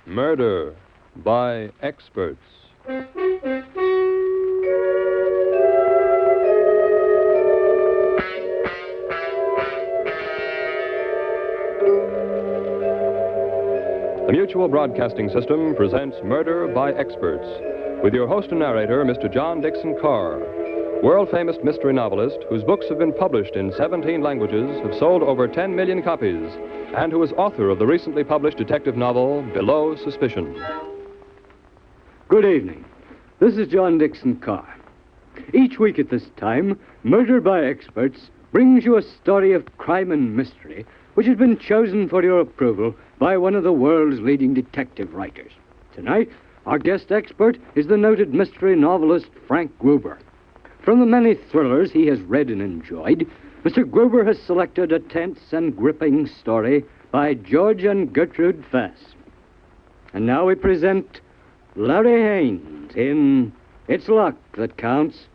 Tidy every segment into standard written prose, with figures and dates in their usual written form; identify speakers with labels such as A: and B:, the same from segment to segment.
A: Murder by Experts. The Mutual Broadcasting System presents Murder by Experts, with your host and narrator, Mr. John Dixon Carr, world-famous mystery novelist whose books have been published in 17 languages, have sold over 10 million copies, and who is author of the recently published detective novel, Below Suspicion.
B: Good evening. This is John Dixon Carr. Each week at this time, Murder by Experts brings you a story of crime and mystery which has been chosen for your approval by one of the world's leading detective writers. Tonight, our guest expert is the noted mystery novelist Frank Gruber. From the many thrillers he has read and enjoyed, Mr. Gruber has selected a tense and gripping story by George and Gertrude Fess. And now we present Larry Haynes in It's Luck That Counts.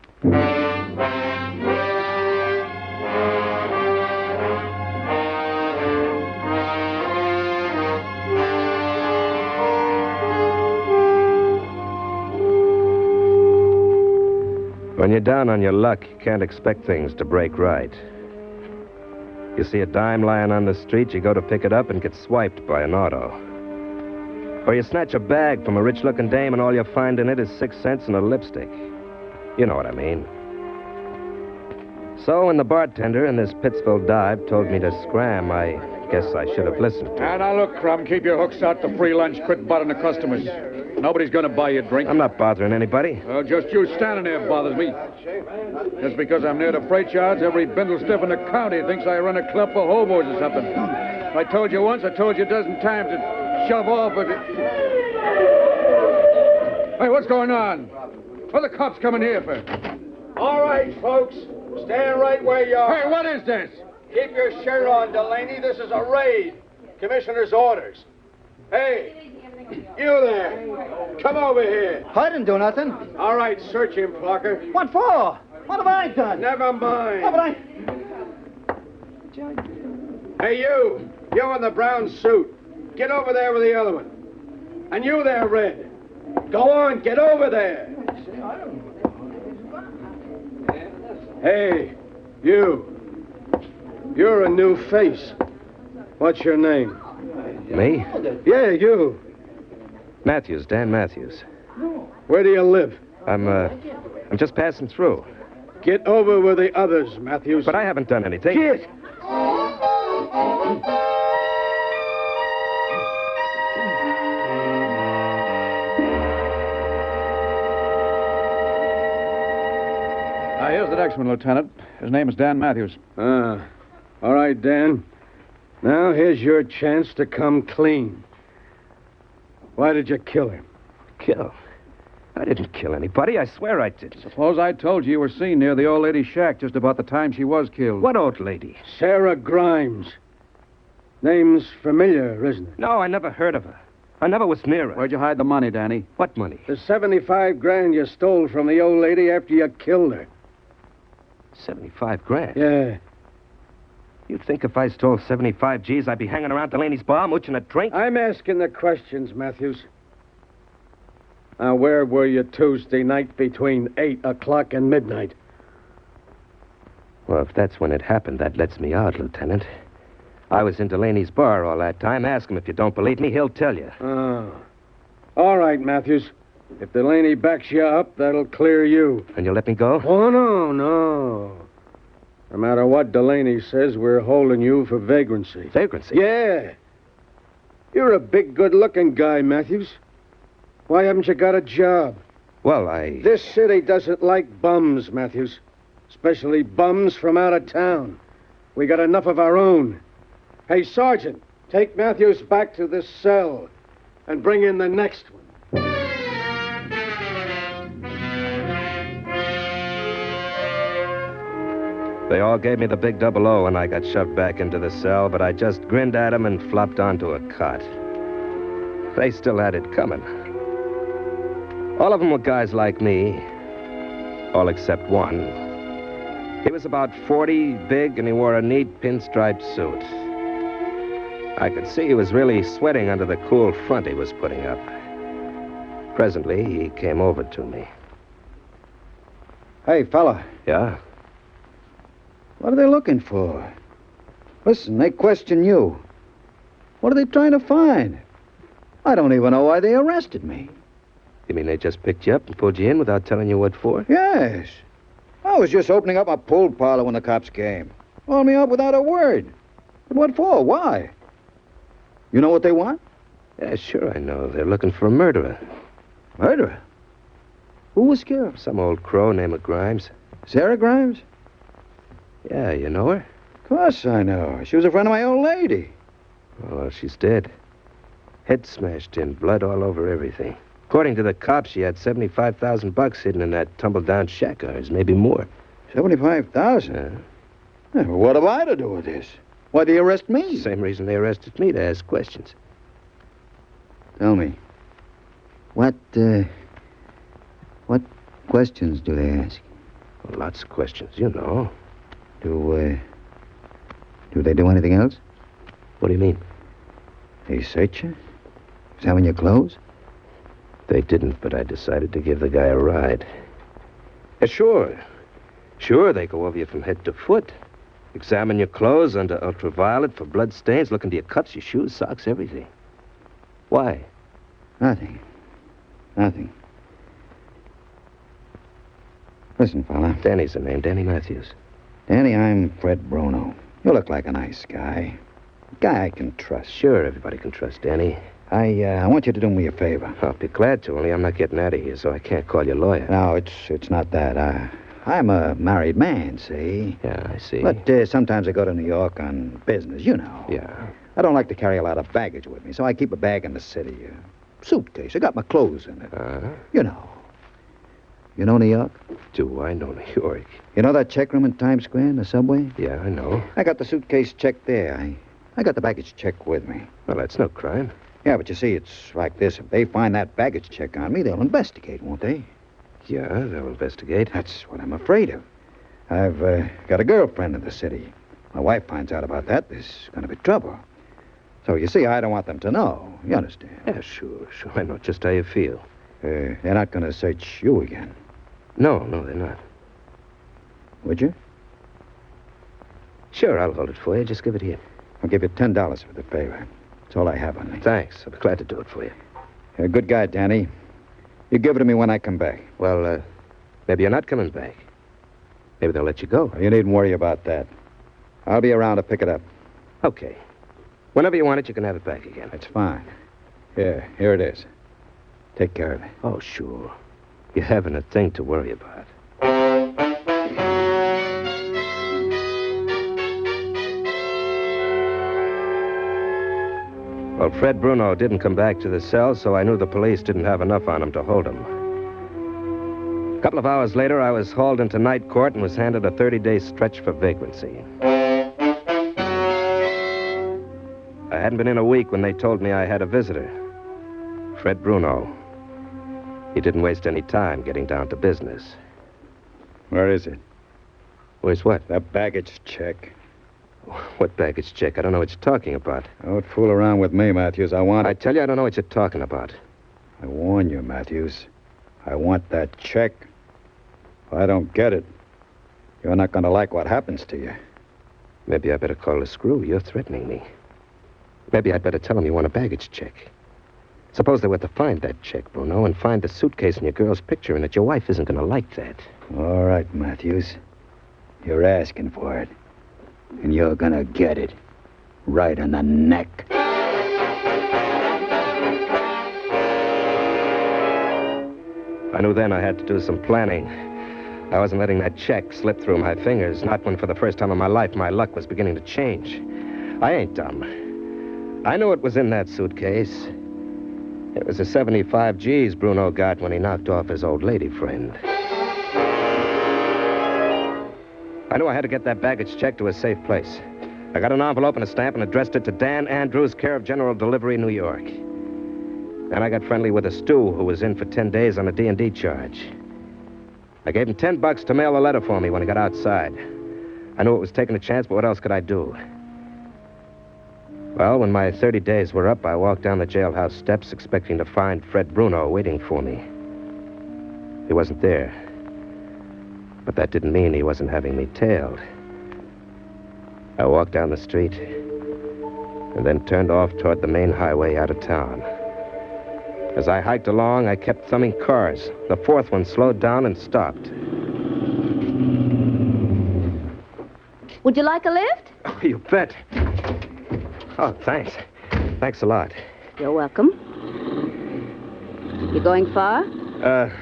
C: When you're down on your luck, you can't expect things to break right. You see a dime lying on the street, you go to pick it up and get swiped by an auto. Or you snatch a bag from a rich-looking dame and all you find in it is 6 cents and a lipstick. You know what I mean. So when the bartender in this Pittsville dive told me to scram, I guess I should have listened to him.
D: Now, look, Crumb, keep your hooks out to free lunch. Quit bothering the customers. Nobody's going to buy you a drink.
C: I'm not bothering anybody.
D: Well, just you standing there bothers me. Just because I'm near the freight yards, every bindle stiff in the county thinks I run a club for hobos or something. If I told you once, I told you a dozen times to shove off. But... Hey, what's going on? What are the cops coming here for?
E: All right, folks. Stand right where you are.
D: Hey, what is this?
E: Keep your shirt on, Delaney. This is a raid. Commissioner's orders. Hey, you there. Come over here.
F: I didn't do nothing.
E: All right, search him, Plucker.
F: What for? What have I done?
E: Never mind.
F: What have I...
E: Hey, you. You in the brown suit. Get over there with the other one. And you there, Red. Go on, get over there. Hey, you. You're a new face. What's your name?
C: Me?
E: Yeah, you.
C: Matthews, Dan Matthews.
E: Where do you live?
C: I'm just passing through.
E: Get over with the others, Matthews.
C: But I haven't done anything.
E: Get!
D: Here's the next one, Lieutenant. His name is Dan Matthews.
E: All right, Dan. Now here's your chance to come clean. Why did you kill him?
C: Kill? I didn't kill anybody. I swear I didn't.
D: Suppose I told you were seen near the old lady's shack just about the time she was killed.
C: What old lady?
E: Sarah Grimes. Name's familiar, isn't it?
C: No, I never heard of her. I never was near her.
D: Where'd you hide the money, Danny?
C: What money?
E: The 75 grand you stole from the old lady after you killed her.
C: 75 grand?
E: Yeah.
C: You'd think if I stole 75 G's, I'd be hanging around Delaney's bar mooching a drink?
E: I'm asking the questions, Matthews. Now, where were you Tuesday night between 8 o'clock and midnight?
C: Well, if that's when it happened, that lets me out, Lieutenant. I was in Delaney's bar all that time. Ask him if you don't believe me. He'll tell you.
E: Oh. All right, Matthews. If Delaney backs you up, that'll clear you.
C: And you'll let me go?
E: Oh, no. No matter what Delaney says, we're holding you for vagrancy.
C: Vagrancy?
E: Yeah. You're a big, good-looking guy, Matthews. Why haven't you got a job?
C: Well,
E: This city doesn't like bums, Matthews. Especially bums from out of town. We got enough of our own. Hey, Sergeant, take Matthews back to this cell and bring in the next one.
C: They all gave me the big 00 when I got shoved back into the cell, but I just grinned at them and flopped onto a cot. They still had it coming. All of them were guys like me, all except one. He was about 40, big, and he wore a neat pinstripe suit. I could see he was really sweating under the cool front he was putting up. Presently, he came over to me.
F: Hey, fella,
C: Yeah?
F: what are they looking for? Listen, they question you. What are they trying to find? I don't even know why they arrested me.
C: You mean they just picked you up and pulled you in without telling you what for?
F: Yes. I was just opening up my pool parlor when the cops came. Hauled me up without a word. But what for? Why? You know what they want?
C: Yeah, sure I know. They're looking for a murderer.
F: Murderer? Who was killed?
C: Some old crow named Grimes.
F: Sarah Grimes?
C: Yeah, you know her?
F: Of course I know her. She was a friend of my old lady.
C: Oh, well, she's dead. Head smashed in, blood all over everything. According to the cops, she had $75,000 hidden in that tumble-down shack of hers, maybe more.
F: 75,000?
C: Yeah.
F: Well, what have I to do with this? Why'd they arrest me?
C: Same reason they arrested me, to ask questions.
F: Tell me, what questions do they ask?
C: Well, lots of questions, you know.
F: Do they do anything else?
C: What do you mean?
F: They search you? Examine your clothes?
C: They didn't, but I decided to give the guy a ride. Yeah, sure. Sure, they go over you from head to foot. Examine your clothes under ultraviolet for blood stains, look into your cuffs, your shoes, socks, everything. Why?
F: Nothing. Nothing. Listen, fella.
C: Danny's the name, Danny Matthews.
F: Danny, I'm Fred Bruno. You look like a nice guy. A guy I can trust.
C: Sure, everybody can trust Danny.
F: I want you to do me a favor.
C: I'll be glad to, only I'm not getting out of here, so I can't call you lawyer.
F: No, it's not that. I'm a married man, see?
C: Yeah, I see.
F: But sometimes I go to New York on business, you know.
C: Yeah.
F: I don't like to carry a lot of baggage with me, so I keep a bag in the city. A suitcase. I got my clothes in it. You know. You know New York?
C: Do I know New York?
F: You know that check room in Times Square in the subway?
C: Yeah, I know.
F: I got the suitcase checked there. I got the baggage check with me.
C: Well, that's no crime.
F: Yeah, but you see, it's like this. If they find that baggage check on me, they'll investigate, won't they?
C: Yeah, they'll investigate.
F: That's what I'm afraid of. I've got a girlfriend in the city. My wife finds out about that, there's going to be trouble. So, you see, I don't want them to know. You understand?
C: Yeah, sure. I know just how you feel.
F: They're not going to search you again,
C: No, they're not.
F: would you?
C: Sure, I'll hold it for you. Just give it here.
F: I'll give you $10 for the favor. That's all I have on me.
C: Thanks. I'll be glad to do it for you.
F: You're a good guy, Danny. You give it to me when I come back.
C: Well, maybe you're not coming back. Maybe they'll let you go.
F: You needn't worry about that. I'll be around to pick it up.
C: Okay. Whenever you want it, you can have it back again.
F: That's fine. Here it is. Take care of it.
C: Oh, sure. You haven't a thing to worry about. Well, Fred Bruno didn't come back to the cell, so I knew the police didn't have enough on him to hold him. A couple of hours later, I was hauled into night court and was handed a 30-day stretch for vagrancy. I hadn't been in a week when they told me I had a visitor. Fred Bruno. He didn't waste any time getting down to business.
F: Where is it?
C: Where's what?
F: That baggage check.
C: What baggage check? I don't know what you're talking about.
F: Don't fool around with me, Matthews. I want
C: I
F: it.
C: tell you, I don't know what you're talking about.
F: I warn you, Matthews. I want that check. If I don't get it, you're not going to like what happens to you.
C: Maybe I better call the screw. You're threatening me. Maybe I'd better tell him you want a baggage check. Suppose they were to find that check, Bruno, and find the suitcase and your girl's picture in it. Your wife isn't going to like that.
F: All right, Matthews. You're asking for it. And you're going to get it. Right in the neck.
C: I knew then I had to do some planning. I wasn't letting that check slip through my fingers, not when for the first time in my life my luck was beginning to change. I ain't dumb. I knew it was in that suitcase. It was the 75 G's Bruno got when he knocked off his old lady friend. I knew I had to get that baggage check to a safe place. I got an envelope and a stamp and addressed it to Dan Andrews, care of General Delivery, New York. Then I got friendly with a Stu who was in for 10 days on a D&D charge. I gave him $10 to mail a letter for me when he got outside. I knew it was taking a chance, but what else could I do? Well, when my 30 days were up, I walked down the jailhouse steps expecting to find Fred Bruno waiting for me. He wasn't there. But that didn't mean he wasn't having me tailed. I walked down the street and then turned off toward the main highway out of town. As I hiked along, I kept thumbing cars. The fourth one slowed down and stopped.
G: Would you like a lift?
C: Oh, you bet. Oh, thanks. Thanks a lot.
G: You're welcome. You going far?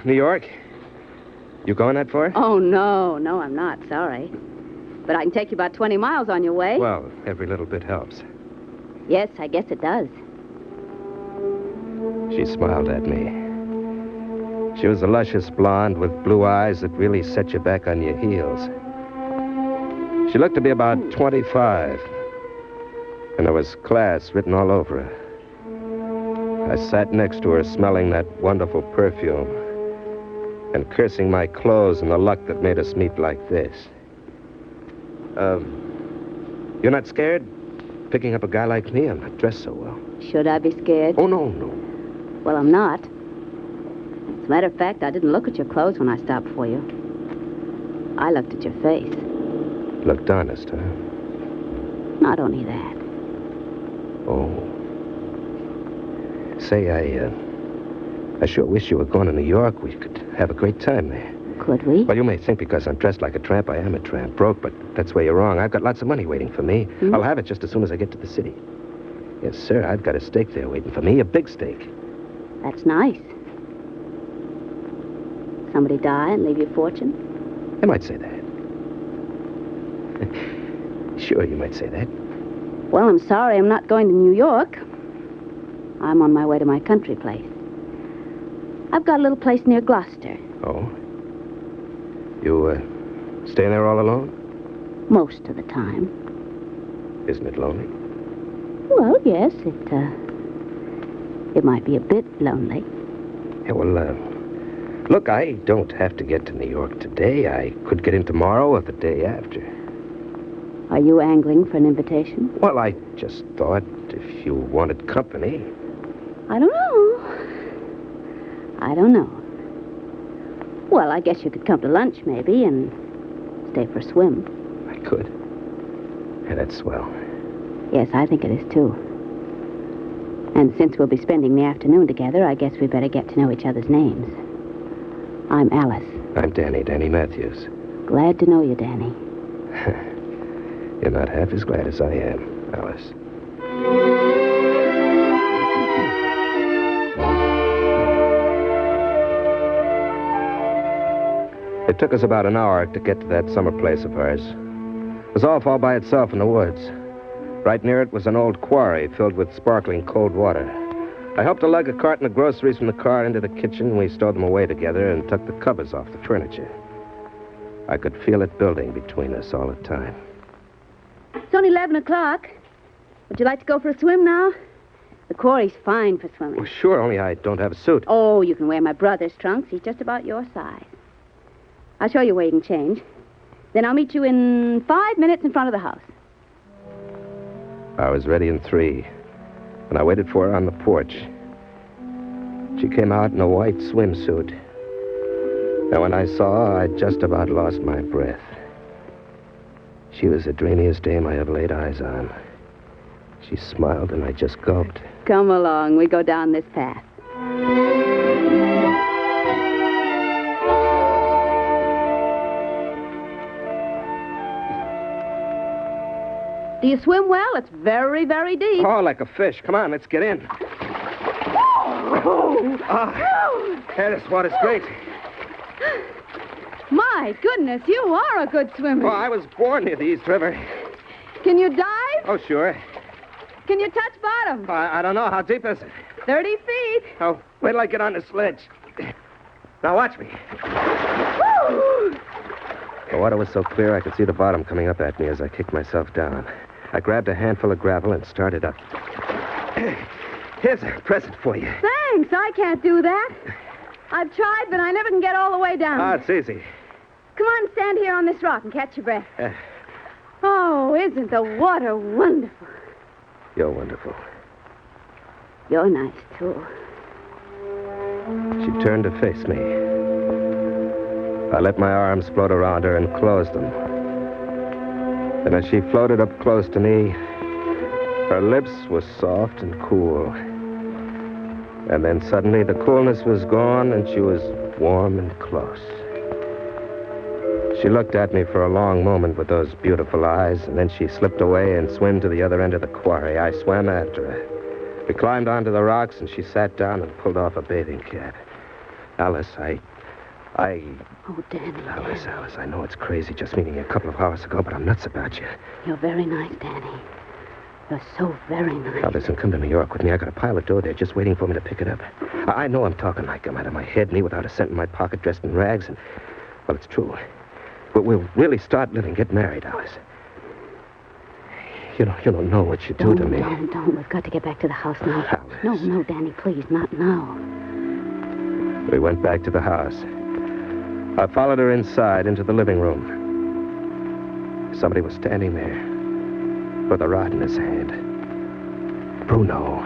C: New York? You going that far?
G: Oh, no, I'm not. Sorry. But I can take you about 20 miles on your way.
C: Well, every little bit helps.
G: Yes, I guess it does.
C: She smiled at me. She was a luscious blonde with blue eyes that really set you back on your heels. She looked to be about 25, and there was class written all over her. I sat next to her, smelling that wonderful perfume and cursing my clothes and the luck that made us meet like this. You're not scared? Picking up a guy like me? I'm not dressed so well.
G: Should I be scared?
C: Oh, no.
G: Well, I'm not. As a matter of fact, I didn't look at your clothes when I stopped for you. I looked at your face.
C: Looked honest, huh?
G: Not only that.
C: Oh. Say, I sure wish you were going to New York. We could have a great time there.
G: Could we?
C: Well, you may think because I'm dressed like a tramp, I am a tramp. Broke, but that's where you're wrong. I've got lots of money waiting for me.
G: Hmm?
C: I'll have it just as soon as I get to the city. Yes, sir, I've got a steak there waiting for me, a big steak.
G: That's nice. Somebody die and leave you a fortune?
C: You might say that. Sure, you might say that.
G: Well, I'm sorry I'm not going to New York. I'm on my way to my country place. I've got a little place near Gloucester.
C: Oh? You, staying there all alone?
G: Most of the time.
C: Isn't it lonely?
G: Well, yes, it might be a bit lonely.
C: Yeah, well, look, I don't have to get to New York today. I could get in tomorrow or the day after.
G: Are you angling for an invitation?
C: Well, I just thought if you wanted company.
G: I don't know. Well, I guess you could come to lunch, maybe, and stay for a swim.
C: I could. Yeah, that's swell.
G: Yes, I think it is, too. And since we'll be spending the afternoon together, I guess we better get to know each other's names. I'm Alice.
C: I'm Danny Matthews.
G: Glad to know you, Danny.
C: You're not half as glad as I am, Alice. It took us about an hour to get to that summer place of hers. It was all by itself in the woods. Right near it was an old quarry filled with sparkling cold water. I helped her lug a carton of groceries from the car into the kitchen. We stowed them away together and took the covers off the furniture. I could feel it building between us all the time.
G: It's only 11 o'clock. Would you like to go for a swim now? The quarry's fine for swimming.
C: Well, sure, only I don't have a suit.
G: Oh, you can wear my brother's trunks. He's just about your size. I'll show you where you can change. Then I'll meet you in 5 minutes in front of the house.
C: I was ready in 3, and I waited for her on the porch. She came out in a white swimsuit. And when I saw her, I just about lost my breath. She was the dreamiest dame I ever laid eyes on. She smiled, and I just gulped.
G: Come along. We go down this path. Do you swim well? It's very, very deep.
C: Oh, like a fish. Come on, let's get in. Yeah, this water's great.
G: My goodness, you are a good swimmer.
C: Oh, I was born near the East River.
G: Can you dive?
C: Oh, sure.
G: Can you touch bottom?
C: I don't know. How deep is it?
G: 30 feet.
C: Oh, wait till I get on the sledge. Now, watch me. The water was so clear I could see the bottom coming up at me as I kicked myself down. I grabbed a handful of gravel and started up. Here's a present for you.
G: Thanks. I can't do that. I've tried, but I never can get all the way down.
C: Ah, it's easy.
G: Come on, stand here on this rock and catch your breath. Oh, isn't the water wonderful?
C: You're wonderful.
G: You're nice, too.
C: She turned to face me. I let my arms float around her and closed them. And as she floated up close to me, her lips were soft and cool. And then suddenly the coolness was gone and she was warm and close. She looked at me for a long moment with those beautiful eyes, and then she slipped away and swam to the other end of the quarry. I swam after her. We climbed onto the rocks, and she sat down and pulled off a bathing cap. Alice, I...
G: Oh, Danny.
C: Alice, I know it's crazy just meeting you a couple of hours ago, but I'm nuts about you.
G: You're very nice, Danny. You're so very nice.
C: Now, listen, come to New York with me. I got a pile of dough there just waiting for me to pick it up. I know I'm talking like I'm out of my head, me without a cent in my pocket, dressed in rags, and... Well, it's true. But we'll really start living, get married, Alice. You don't know what you do to me.
G: Don't. We've got to get back to the house now.
C: Alice.
G: No, Danny, please, not now.
C: We went back to the house. I followed her inside into the living room. Somebody was standing there with a rod in his hand. Bruno.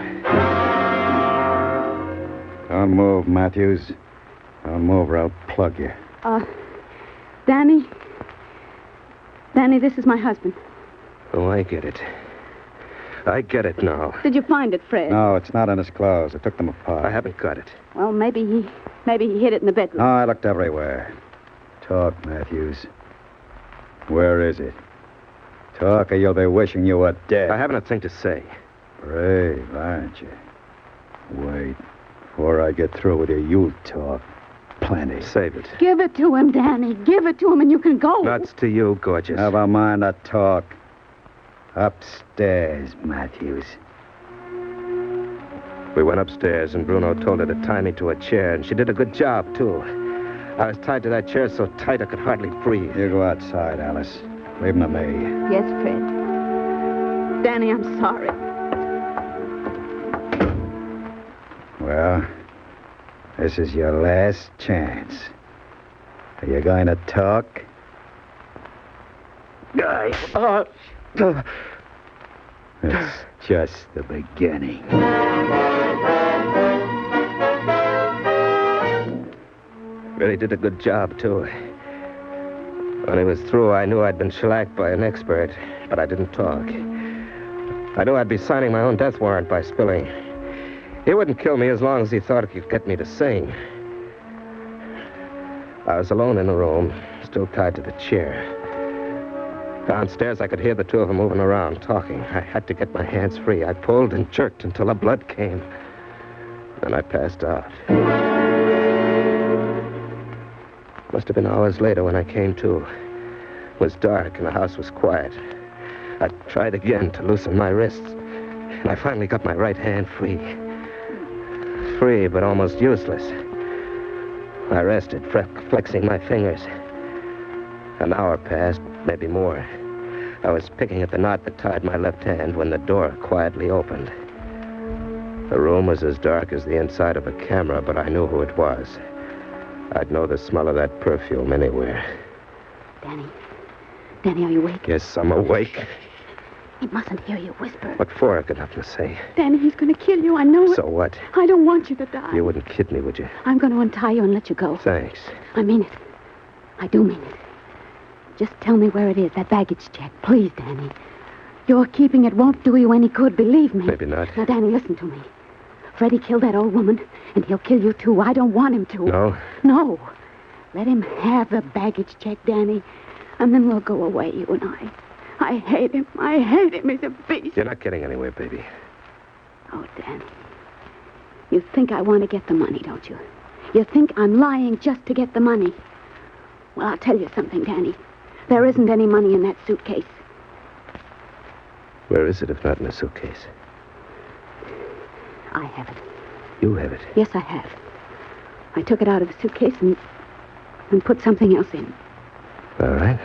F: Don't move, Matthews. Don't move or I'll plug you.
G: Danny? Danny, this is my husband.
C: Oh, I get it. I get it now.
G: Did you find it, Fred?
F: No, it's not in his clothes. I took them apart.
C: I haven't got it.
G: Well, maybe he hid it in the bedroom.
F: No, I looked everywhere. Talk, Matthews. Where is it? Talk or you'll be wishing you were dead.
C: I haven't a thing to say.
F: Brave, aren't you? Wait. Before I get through with you, you'll talk. Plenty.
C: Save it.
G: Give it to him, Danny. Give it to him and you can go.
C: Nuts to you, gorgeous.
F: Never mind the talk. Upstairs, Matthews.
C: We went upstairs, and Bruno told her to tie me to a chair, and she did a good job, too. I was tied to that chair so tight I could hardly breathe.
F: You go outside, Alice. Leave him to me.
G: Yes, Fred. Danny, I'm sorry.
F: Well, this is your last chance. Are you going to talk? It's just the beginning.
C: Really did a good job, too. When he was through, I knew I'd been shellacked by an expert, but I didn't talk. I knew I'd be signing my own death warrant by spilling. He wouldn't kill me as long as he thought he could get me to sing. I was alone in the room, still tied to the chair. Downstairs, I could hear the two of them moving around, talking. I had to get my hands free. I pulled and jerked until the blood came. Then I passed out. Must have been hours later when I came to. It was dark and the house was quiet. I tried again to loosen my wrists, and I finally got my right hand free. Free, but almost useless. I rested, flexing my fingers. An hour passed, maybe more. I was picking at the knot that tied my left hand when the door quietly opened. The room was as dark as the inside of a camera, but I knew who it was. I'd know the smell of that perfume anywhere.
G: Danny, are you awake?
C: Yes, I'm awake.
G: He mustn't hear you whisper.
C: What for? I got nothing to say.
G: Danny, he's going to kill you. I know it.
C: So what?
G: I don't want you to die.
C: You wouldn't kid me, would you?
G: I'm going to untie you and let you go.
C: Thanks.
G: I mean it. I do mean it. Just tell me where it is, that baggage check. Please, Danny. Your keeping it won't do you any good, believe me.
C: Maybe not.
G: Now, Danny, listen to me. Freddie killed that old woman, and he'll kill you, too. I don't want him to.
C: No?
G: No. Let him have the baggage check, Danny, and then we'll go away, you and I. I hate him. I hate him. He's a beast.
C: You're not getting anywhere, baby.
G: Oh, Danny. You think I want to get the money, don't you? You think I'm lying just to get the money. Well, I'll tell you something, Danny. There isn't any money in that suitcase.
C: Where is it if not in a suitcase?
G: I have it.
C: You have it?
G: Yes, I have. I took it out of the suitcase and put something else in.
C: All right.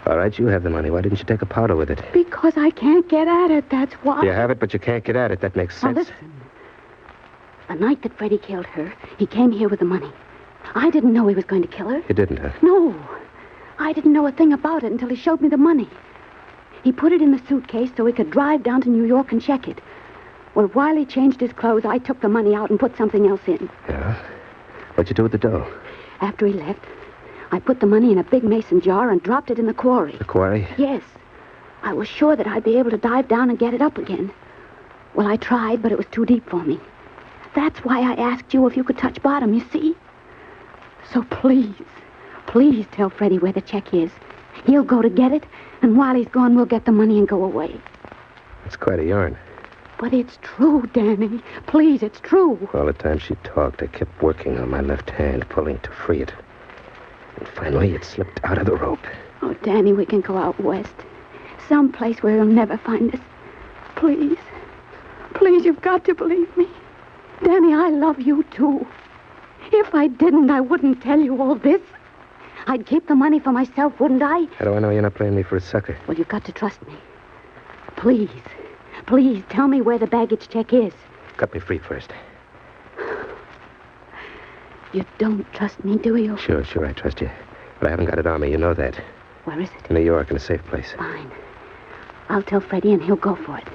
C: All right, you have the money. Why didn't you take a powder with it?
G: Because I can't get at it, that's why.
C: You have it, but you can't get at it. That makes sense.
G: Now, listen. The night that Freddie killed her, he came here with the money. I didn't know he was going to kill her.
C: You didn't, huh?
G: No. I didn't know a thing about it until he showed me the money. He put it in the suitcase so he could drive down to New York and check it. Well, while he changed his clothes, I took the money out and put something else in.
C: Yeah? What'd you do with the dough?
G: After he left, I put the money in a big mason jar and dropped it in the quarry.
C: The quarry?
G: Yes. I was sure that I'd be able to dive down and get it up again. Well, I tried, but it was too deep for me. That's why I asked you if you could touch bottom, you see? So please tell Freddie where the check is. He'll go to get it, and while he's gone, we'll get the money and go away.
C: It's quite a yarn.
G: But it's true, Danny. Please, it's true.
C: All the time she talked, I kept working on my left hand, pulling to free it. And finally, it slipped out of the rope.
G: Oh, Danny, we can go out west. Someplace where he'll never find us. Please. Please, you've got to believe me. Danny, I love you, too. If I didn't, I wouldn't tell you all this. I'd keep the money for myself, wouldn't I?
C: How do I know you're not playing me for a sucker?
G: Well, you've got to trust me. Please tell me where the baggage check is.
C: Cut me free first.
G: You don't trust me, do you?
C: Sure, I trust you. But I haven't got it on me, you know that.
G: Where is it?
C: In New York, in a safe place.
G: Fine. I'll tell Freddie and he'll go for it.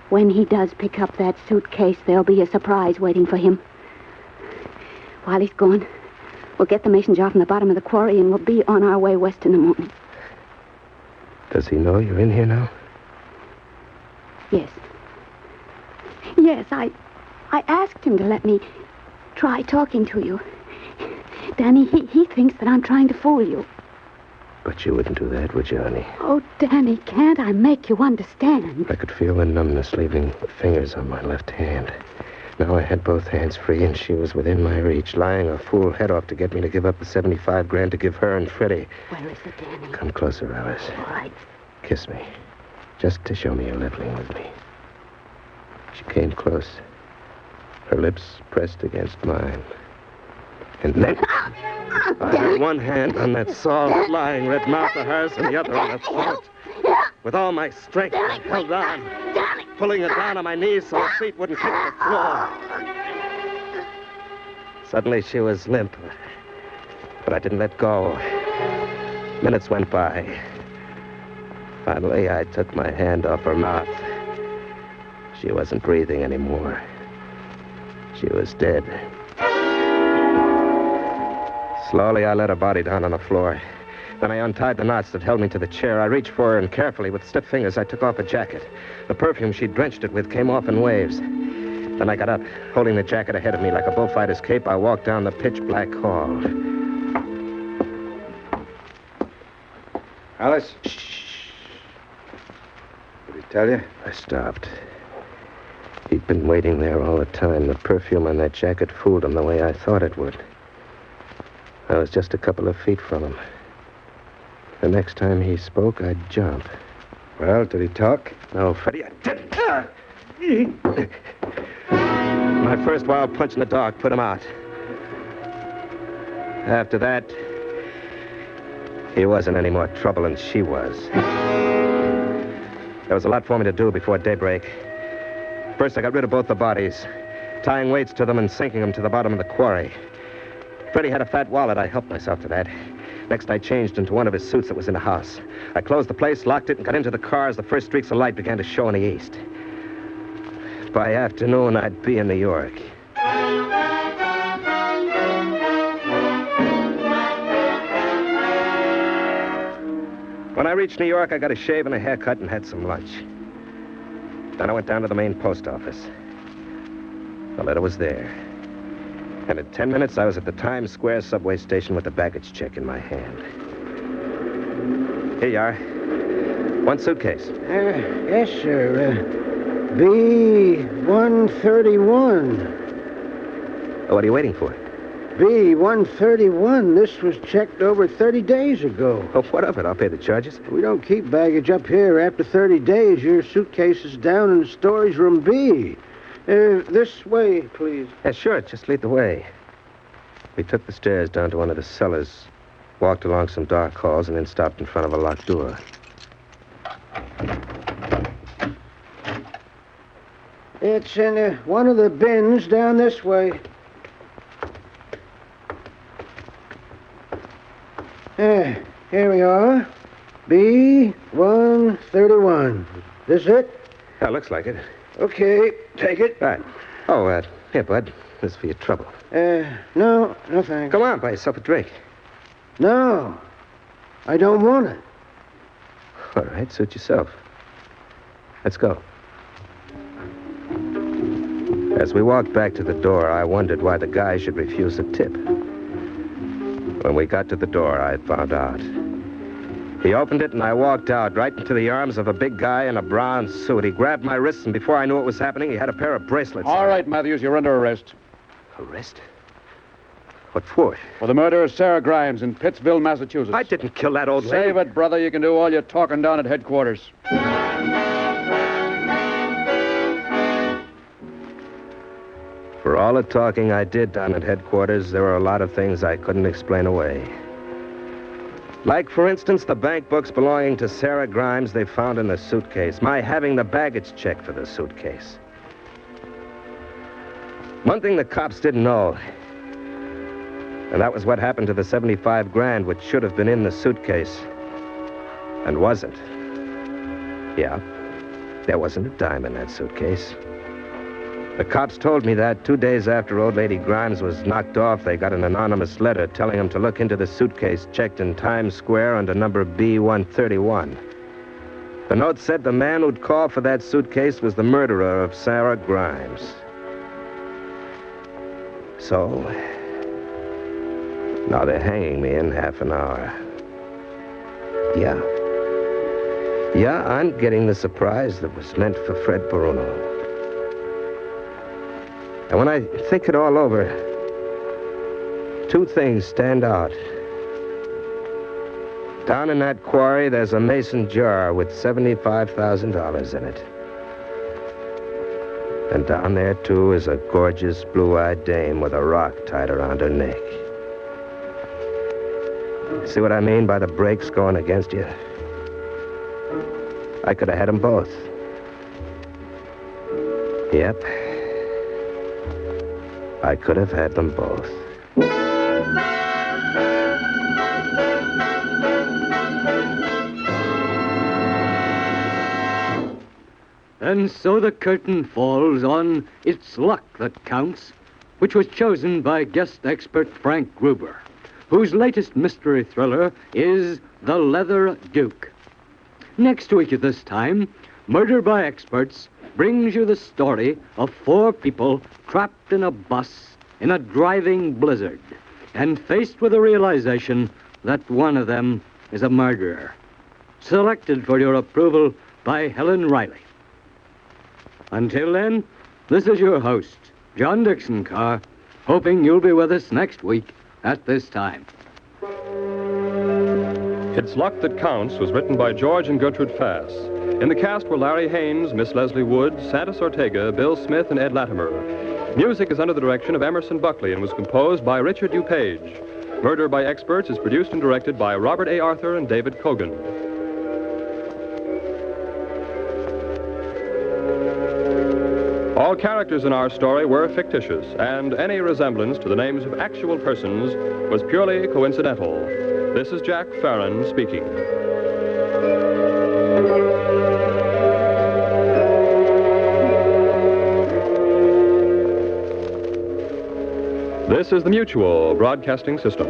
G: When he does pick up that suitcase, there'll be a surprise waiting for him. While he's gone, we'll get the mason jar from the bottom of the quarry and we'll be on our way west in the morning.
C: Does he know you're in here now?
G: Yes. Yes, I asked him to let me try talking to you. Danny, he thinks that I'm trying to fool you.
C: But you wouldn't do that, would you, honey?
G: Oh, Danny, can't I make you understand?
C: I could feel the numbness leaving fingers on my left hand. Now I had both hands free, and she was within my reach, lying her fool head off to get me to give up the $75,000 to give her and Freddie.
G: Where is it, Danny?
C: Come closer, Alice.
G: All right.
C: Kiss me. Just to show me you're leveling with me. She came close. Her lips pressed against mine. And then I had one hand on that soft, lying red mouth of hers and the other on her throat. With all my strength, I held on, pulling her down on my knees so her feet wouldn't hit the floor. Suddenly, she was limp, but I didn't let go. Minutes went by. Finally, I took my hand off her mouth. She wasn't breathing anymore. She was dead. Slowly, I let her body down on the floor. Then I untied the knots that held me to the chair. I reached for her, and carefully, with stiff fingers, I took off her jacket. The perfume she'd drenched it with came off in waves. Then I got up, holding the jacket ahead of me like a bullfighter's cape. I walked down the pitch-black hall.
F: Alice? Shh. Did he tell you?
C: I stopped. He'd been waiting there all the time. The perfume on that jacket fooled him the way I thought it would. I was just a couple of feet from him. The next time he spoke, I'd jump.
F: Well, did he talk?
C: No, Freddie, I didn't. My first wild punch in the dark put him out. After that, he wasn't any more trouble than she was. There was a lot for me to do before daybreak. First, I got rid of both the bodies, tying weights to them and sinking them to the bottom of the quarry. Freddie had a fat wallet. I helped myself to that. Next, I changed into one of his suits that was in the house. I closed the place, locked it, and got into the car as the first streaks of light began to show in the east. By afternoon, I'd be in New York. When I reached New York, I got a shave and a haircut and had some lunch. Then I went down to the main post office. The letter was there. And in 10 minutes, I was at the Times Square subway station with the baggage check in my hand. Here you are. One suitcase.
E: Yes, sir. B-131.
C: What are you waiting for?
E: B-131. This was checked over 30 days ago.
C: Oh, what of it? I'll pay the charges.
E: We don't keep baggage up here. After 30 days, your suitcase is down in storage room B. This way, please.
C: Yeah, sure. Just lead the way. We took the stairs down to one of the cellars, walked along some dark halls, and then stopped in front of a locked door.
E: It's in one of the bins down this way. Here we are. B-131. This it?
C: Yeah, looks like it.
E: Okay, take it.
C: Right. Oh, here, bud. This is for your trouble.
E: No thanks.
C: Come on, buy yourself a drink.
E: No, I don't want it.
C: All right, suit yourself. Let's go. As we walked back to the door, I wondered why the guy should refuse a tip. When we got to the door, I found out. He opened it, and I walked out right into the arms of a big guy in a brown suit. He grabbed my wrists, and before I knew what was happening, he had a pair of bracelets.
D: All right, Matthews, you're under arrest.
C: Arrest? What for?
D: For the murder of Sarah Grimes in Pittsville, Massachusetts.
C: I didn't kill that old lady.
D: Save it, brother. You can do all your talking down at headquarters.
C: For all the talking I did down at headquarters, there were a lot of things I couldn't explain away. Like, for instance, the bank books belonging to Sarah Grimes they found in the suitcase. My having the baggage check for the suitcase. One thing the cops didn't know, and that was what happened to the $75,000, which should have been in the suitcase, and wasn't. Yeah, there wasn't a dime in that suitcase. The cops told me that 2 days after old lady Grimes was knocked off, they got an anonymous letter telling them to look into the suitcase checked in Times Square under number B-131. The note said the man who'd called for that suitcase was the murderer of Sarah Grimes. So, now they're hanging me in half an hour. Yeah, I'm getting the surprise that was meant for Fred Bruno. And when I think it all over, two things stand out. Down in that quarry, there's a mason jar with $75,000 in it. And down there, too, is a gorgeous blue-eyed dame with a rock tied around her neck. See what I mean by the brakes going against you? I could have had them both. Yep. I could have had them both.
B: And so the curtain falls on It's Luck That Counts, which was chosen by guest expert Frank Gruber, whose latest mystery thriller is The Leather Duke. Next week at this time, Murder by Experts brings you the story of four people trapped in a bus in a driving blizzard and faced with the realization that one of them is a murderer. Selected for your approval by Helen Riley. Until then, this is your host, John Dixon Carr, hoping you'll be with us next week at this time.
A: It's Luck That Counts was written by George and Gertrude Fass. In the cast were Larry Haynes, Miss Leslie Wood, Santos Ortega, Bill Smith, and Ed Latimer. Music is under the direction of Emerson Buckley and was composed by Richard DuPage. Murder by Experts is produced and directed by Robert A. Arthur and David Kogan. All characters in our story were fictitious, and any resemblance to the names of actual persons was purely coincidental. This is Jack Farron speaking. This is the Mutual Broadcasting System.